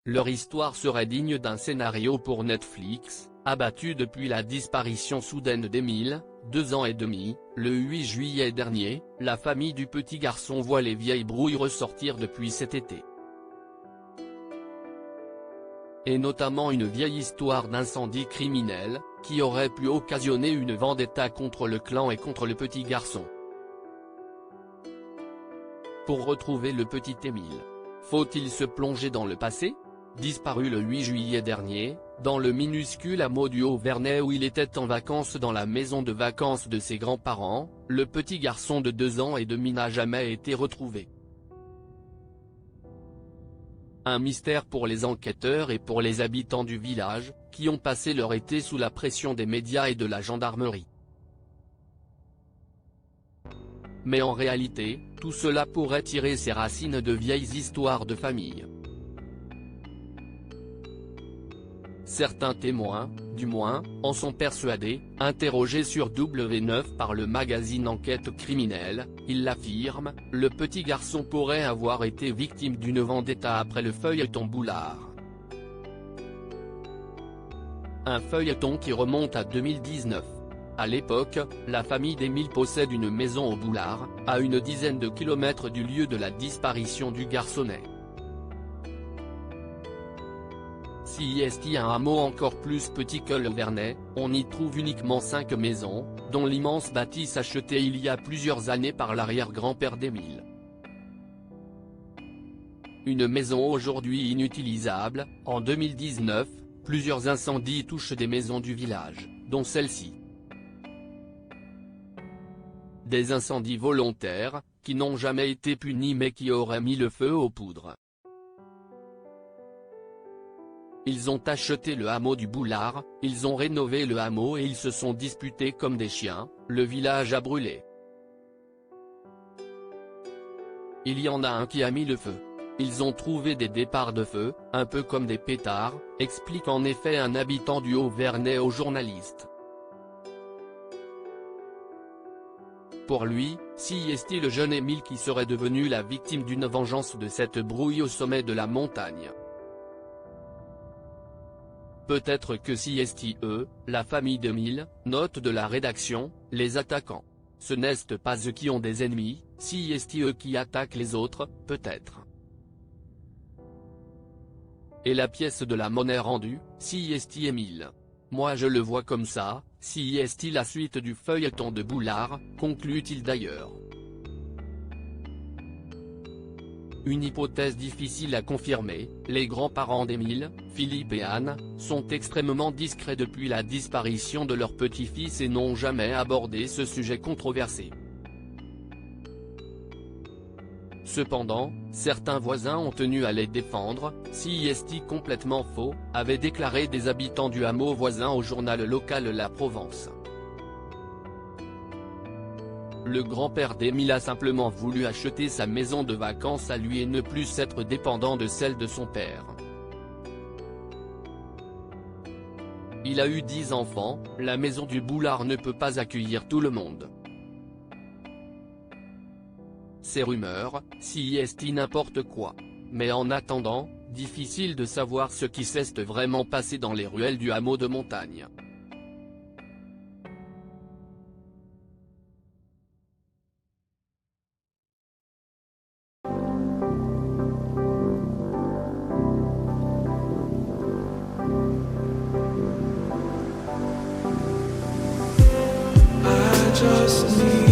Leur histoire serait digne d'un scénario pour Netflix. Abattu depuis la disparition soudaine d'Émile, 2 ans et demi, le 8 juillet dernier, la famille du petit garçon voit les vieilles brouilles ressortir depuis cet été. Et notamment une vieille histoire d'incendie criminel, qui aurait pu occasionner une vendetta contre le clan et contre le petit garçon. Pour retrouver le petit Émile, faut-il se plonger dans le passé ? Disparu le 8 juillet dernier, dans le minuscule hameau du Haut-Vernay où il était en vacances dans la maison de vacances de ses grands-parents, le petit garçon de 2 ans et demi n'a jamais été retrouvé. Un mystère pour les enquêteurs et pour les habitants du village, qui ont passé leur été sous la pression des médias et de la gendarmerie. Mais en réalité, tout cela pourrait tirer ses racines de vieilles histoires de famille. Certains témoins, du moins, en sont persuadés. Interrogé sur W9 par le magazine Enquête criminelle, il l'affirme, le petit garçon pourrait avoir été victime d'une vendetta après le feuilleton Boulard. Un feuilleton qui remonte à 2019. À l'époque, la famille d'Émile possède une maison au Boulard, à une dizaine de kilomètres du lieu de la disparition du garçonnet. Si est un hameau encore plus petit que le Vernay, on y trouve uniquement 5 maisons, dont l'immense bâtisse achetée il y a plusieurs années par l'arrière-grand-père d'Émile. Une maison aujourd'hui inutilisable. En 2019, plusieurs incendies touchent des maisons du village, dont celle-ci. Des incendies volontaires, qui n'ont jamais été punis mais qui auraient mis le feu aux poudres. Ils ont acheté le hameau du Boulard, ils ont rénové le hameau et ils se sont disputés comme des chiens, le village a brûlé. Il y en a un qui a mis le feu. Ils ont trouvé des départs de feu, un peu comme des pétards, explique en effet un habitant du Haut-Vernay au journaliste. Pour lui, si est le jeune Émile qui serait devenu la victime d'une vengeance de cette brouille au sommet de la montagne. Peut-être que si la famille d'Émile, note de la rédaction, les attaquants. Ce n'est pas eux qui ont des ennemis, si eux qui attaquent les autres, peut-être. Et la pièce de la monnaie rendue, si Émile. Moi je le vois comme ça, si la suite du feuilleton de Boulard, conclut-il d'ailleurs. Une hypothèse difficile à confirmer, les grands-parents d'Émile, Philippe et Anne, sont extrêmement discrets depuis la disparition de leur petit-fils et n'ont jamais abordé ce sujet controversé. Cependant, certains voisins ont tenu à les défendre. Si complètement faux, avaient déclaré des habitants du hameau voisin au journal local La Provence. Le grand-père d'Émile a simplement voulu acheter sa maison de vacances à lui et ne plus être dépendant de celle de son père. Il a eu 10 enfants, la maison du Boulard ne peut pas accueillir tout le monde. Ces rumeurs, si n'importe quoi. Mais en attendant, difficile de savoir ce qui s'est vraiment passé dans les ruelles du hameau de montagne. Just need